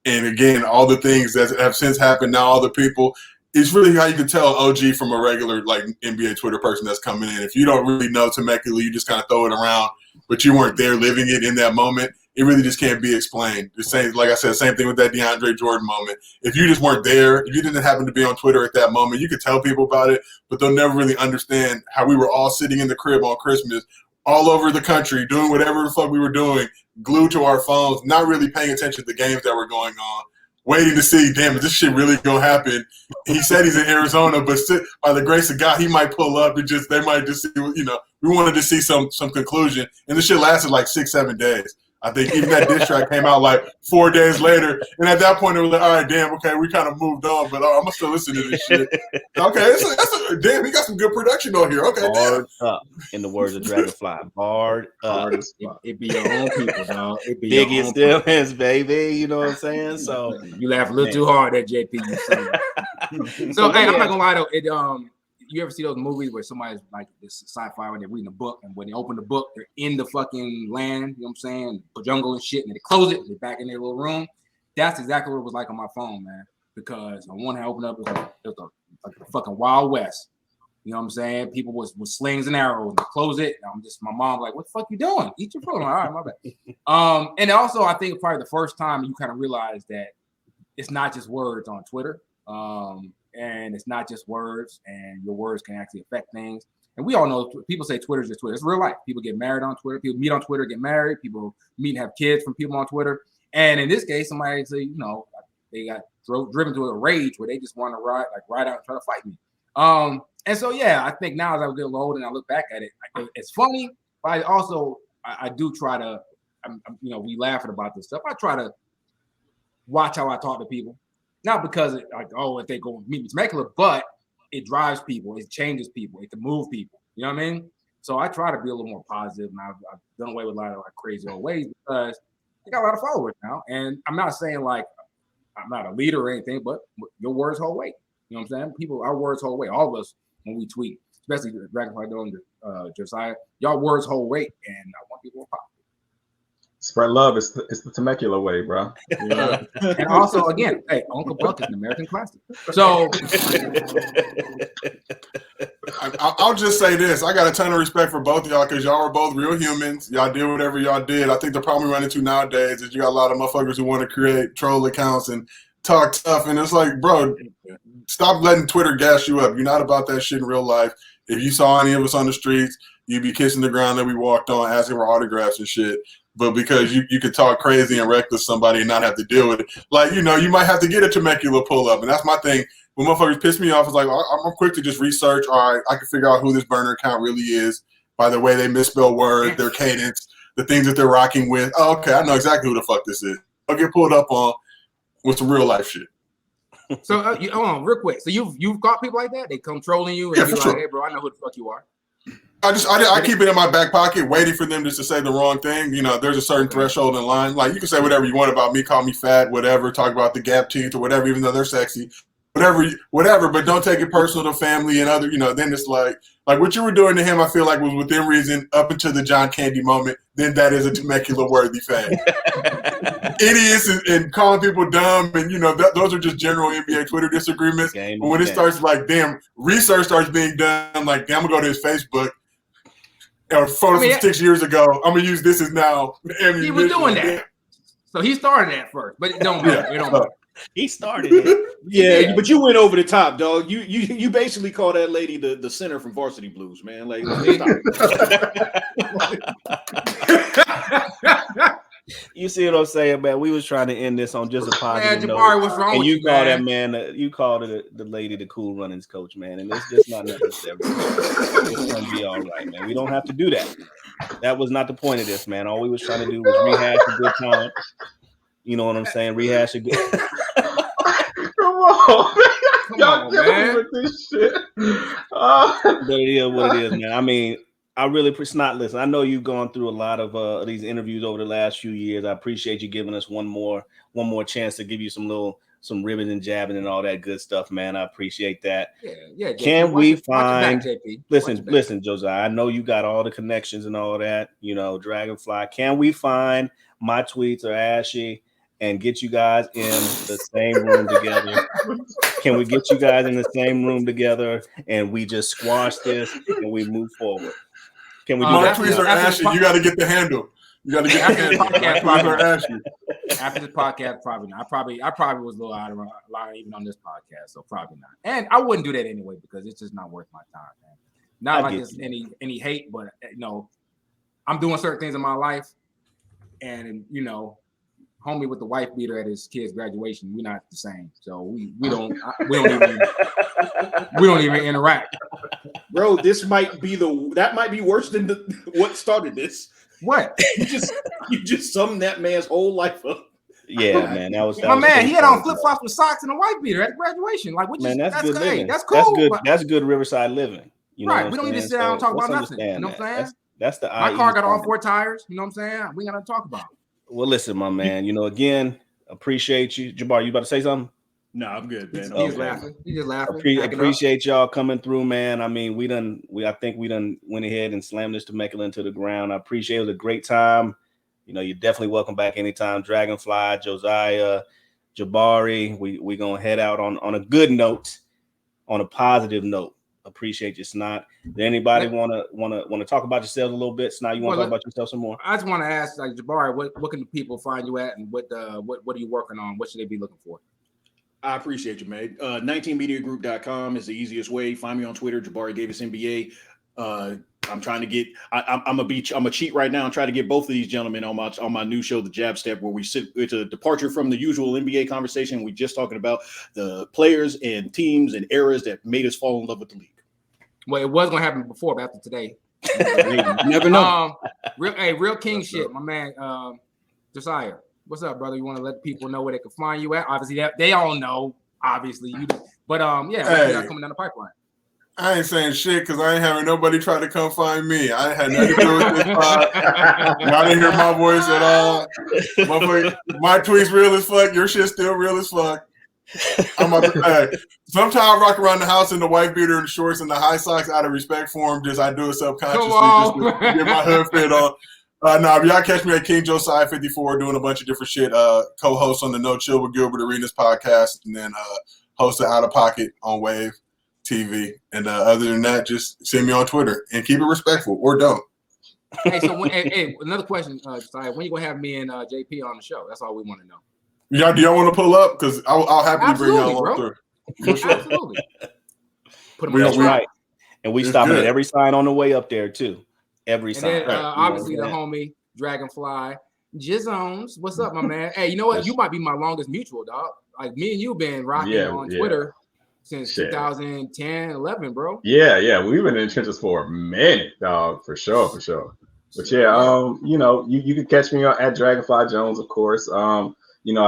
and again, all the things that have since happened now, all the people. It's really how you can tell OG from a regular like NBA Twitter person that's coming in. If you don't really know Temecula, you just kind of throw it around, but you weren't there living it in that moment. It really just can't be explained. The same, like I said, same thing with that DeAndre Jordan moment. If you just weren't there, if you didn't happen to be on Twitter at that moment, you could tell people about it, but they'll never really understand how we were all sitting in the crib on Christmas, all over the country, doing whatever the fuck we were doing, glued to our phones, not really paying attention to the games that were going on. Waiting to see, damn, is this shit really gonna happen? He said he's in Arizona, but by the grace of God, he might pull up and they might just see, we wanted to see some conclusion. And this shit lasted like 6-7 days. I think even that diss track came out like 4 days later. And at that point, it was like, all right, damn, okay, we kind of moved on, but I'm going to still listen to this shit. Okay, damn, he got some good production on here. Okay, barred up, in the words of Dragonfly. Barred up. It be your own people, dog. It be Biggie still is, baby. You know what I'm saying? So you laugh a little too hard at JP. So, hey, I'm not going to lie, though. You ever see those movies where somebody's like this sci-fi when they're reading a book, and when they open the book, they're in the fucking land, you know what I'm saying? The jungle and shit, and they close it, and they're back in their little room. That's exactly what it was like on my phone, man. Because on one hand, I opened up, it was like the fucking Wild West. You know what I'm saying? People with slings and arrows, and they close it. And my mom like, what the fuck you doing? Eat your food. All right, my bad. And also, I think probably the first time you kind of realize that it's not just words on Twitter. And it's not just words, and your words can actually affect things. And we all know people say Twitter's just Twitter. It's real life. People get married on Twitter. People meet on Twitter, get married. People meet and have kids from people on Twitter. And in this case, somebody say, they got driven to a rage where they just want to ride out and try to fight me. And so, yeah, I think now as I get older and I look back at it, it's funny, but I do try to, we laughing about this stuff. I try to watch how I talk to people. Not because if they go meet me Temecula, but it drives people, it changes people, it can move people. You know what I mean? So I try to be a little more positive, and I've done away with a lot of crazy old ways because I got a lot of followers now. And I'm not saying I'm not a leader or anything, but your words hold weight. You know what I'm saying? Our words hold weight. All of us when we tweet, especially Dragonfly and Josiah, y'all words hold weight, and I want people to pop. Spread love. It's the Temecula way, bro. Yeah. And also, again, hey, Uncle Buck is an American classic. So I'll just say this. I got a ton of respect for both of y'all because y'all are both real humans. Y'all did whatever y'all did. I think the problem we run into nowadays is you got a lot of motherfuckers who want to create troll accounts and talk tough. And it's like, bro, stop letting Twitter gas you up. You're not about that shit in real life. If you saw any of us on the streets, you'd be kissing the ground that we walked on, asking for autographs and shit. But because you could talk crazy and reckless somebody and not have to deal with it. Like, you might have to get a Temecula pull up. And that's my thing. When motherfuckers piss me off, it's like, I'm quick to just research. All right, I can figure out who this burner account really is by the way they misspell words, their cadence, the things that they're rocking with. Oh, okay, I know exactly who the fuck this is. I'll get pulled up on with some real life shit. So, hold on, real quick. So you've got people like that? They come trolling you and you're like, hey, bro, I know who the fuck you are. I keep it in my back pocket, waiting for them just to say the wrong thing. There's a certain threshold in line. Like, you can say whatever you want about me, call me fat, whatever, talk about the gap teeth or whatever, even though they're sexy, whatever. But don't take it personal to family and other. Then it's like what you were doing to him. I feel like was within reason up until the John Candy moment. Then that is a Temecula worthy fan. Idiots and calling people dumb, and those are just general NBA Twitter disagreements. But when it starts damn, research starts being done, damn, I'm gonna go to his Facebook. Or photos from 6 years ago. I'm gonna use this as now. He was doing that, so he started that first. But it don't matter. It don't matter. He started it. Yeah, but you went over the top, dog. You basically call that lady the center from Varsity Blues, man. Like, you see what I'm saying, man? We was trying to end this on just a positive note. Jabari, what's wrong and with you call man? that man, you called it the lady the cool runnings coach, man. And it's just not necessary. It's gonna be all right, man. We don't have to do that. That was not the point of this, man. All we was trying to do was rehash a good time. You know what I'm saying? Rehash a good. Come on, man. Y'all killing me with this shit. But it is what it is, man. I mean, I really not listen. I know you've gone through a lot of these interviews over the last few years. I appreciate you giving us one more chance to give you some ribbon and jabbing and all that good stuff, man. I appreciate that. Yeah. Can we find? Listen, Josiah. I know you got all the connections and all that. You know, Dragonfly. Can we find my tweets or Ashy and get you guys in the same room together? Can we get you guys in the same room together and we just squash this and we move forward? Can we do that? My tweets are Ashy. You got to get the handle. You got to get the handle. After this podcast, probably not. I probably was a little out of line even on this podcast, so probably not. And I wouldn't do that anyway because it's just not worth my time, man. Not like it's any hate, but you know, I'm doing certain things in my life, and you know, homie with the wife beater at his kid's graduation, we're not the same. So we don't even interact. Bro, that might be worse than what started this. What? You just summed that man's whole life up. Yeah, man. That was my man. He had on flip flops with socks and a white beater at graduation. Like, that's good living. That's cool. That's good Riverside living. You know right. We don't need to sit down and talk about nothing. You know what I'm saying? That's the my car got all 4 tires. You know what I'm saying? We gotta talk about it. Well, listen, my man. You know, again, appreciate you, Jabbar. You about to say something? No, I'm good, man. He's laughing. He's just laughing. Appreciate y'all coming through, man. I mean, I think we done went ahead and slammed this Temecula into the ground. I appreciate it. It was a great time. You know, you're definitely welcome back anytime. Dragonfly, Josiah, Jabari. We gonna head out on a good note, on a positive note. Appreciate you, Snot. Did anybody wanna talk about yourself a little bit? Snot, you want to talk about yourself some more? I just want to ask, like, Jabari, what can the people find you at, and what are you working on? What should they be looking for? I appreciate you, man. 19mediagroup.com is the easiest way. Find me on Twitter, Jabari Davis NBA. I'm trying to get. I'm a cheat right now and try to get both of these gentlemen on my new show, The Jab Step, where we sit. It's a departure from the usual NBA conversation. We're just talking about the players and teams and eras that made us fall in love with the league. Well, it was gonna happen before, but after today, you never know. Real king shit, my man. Josiah. What's up, brother? You want to let people know where they can find you at? Obviously, they all know. Obviously, but what you got coming down the pipeline? I ain't saying shit because I ain't having nobody try to come find me. I ain't had nothing to do with this pod. Y'all didn't hear my voice at all. My tweet's real as fuck. Your shit's still real as fuck. I'm about to say. Sometimes I rock around the house in the white beater and shorts and the high socks out of respect for him. I do it subconsciously just to get my hood fit on. Y'all catch me at King Josiah 54 doing a bunch of different shit. Co-host on the No Chill with Gilbert Arenas podcast, and then host of Out of Pocket on Wave TV. And other than that, just send me on Twitter and keep it respectful or don't. Hey, so another question, Josiah, when you gonna have me and JP on the show? That's all we want to know. Yeah, do y'all want to pull up? Because I'll happily bring y'all on through. Absolutely. Put them right. And we stopping at every sign on the way up there too. Every sign. And then, obviously the homie Dragonfly Jizones. What's up, my man? Hey, you know what? You might be my longest mutual, dog. Like me and you been rocking on Twitter since 2010, 11, bro. Yeah. We've been in the trenches for a minute, dog, for sure. But you can catch me at Dragonfly Jones, of course. I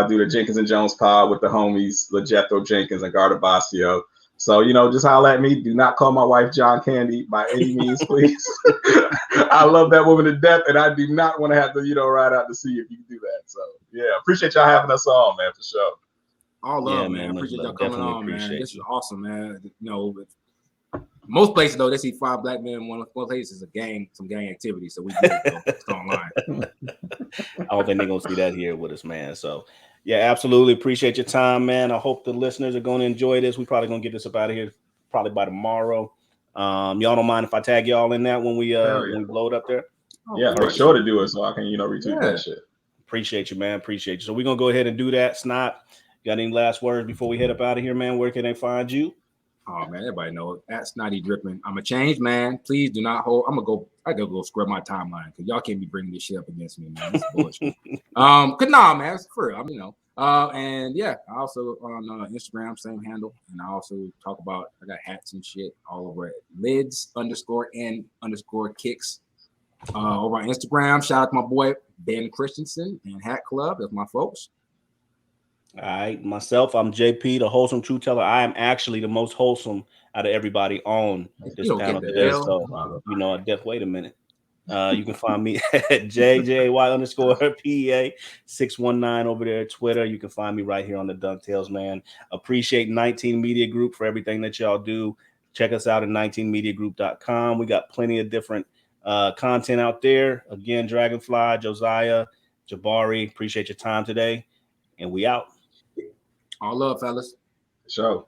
do the Jenkins and Jones pod with the homies, LeJethro Jenkins and Gardabasio. So, just holler at me. Do not call my wife John Candy by any means, please. I love that woman to death, and I do not want to have to, ride out to see if you can do that. So, appreciate y'all having us on, man, for sure. All love, man. Appreciate y'all coming on, man. This is awesome, man. Most places, though, they see 5 black men in one place is some gang activity. So we do it online. I don't think they're going to see that here with us, man. So, yeah, absolutely. Appreciate your time, man. I hope the listeners are going to enjoy this. We're probably going to get this up out of here probably by tomorrow. Y'all don't mind if I tag y'all in that when we load up there? Yeah, for sure to do it so I can, retweet that shit. Appreciate you, man. Appreciate you. So we're going to go ahead and do that. Snot, got any last words before we head up out of here, man? Where can they find you? Oh, man, everybody knows at Snotty Dripping. I'm a changed man. Please do not hold. I gotta go scrub my timeline because y'all can't be bringing this shit up against me, man. This is bullshit. Man, it's for real. And yeah, I also on Instagram, same handle, and I also talk about I got hats and shit all over it. Lids _and_kicks Over on Instagram, shout out to my boy Ben Christensen and Hat Club. That's my folks. All right, myself, I'm JP, the wholesome truth teller. I am actually the most wholesome out of everybody on this panel today. So, wait a minute. You can find me at JJY_PEA 619 over there at Twitter. You can find me right here on the Dunktails, man. Appreciate 19 Media Group for everything that y'all do. Check us out at 19mediagroup.com. We got plenty of different content out there. Again, Dragonfly, Josiah, Jabari, appreciate your time today. And we out. All love, fellas. Show.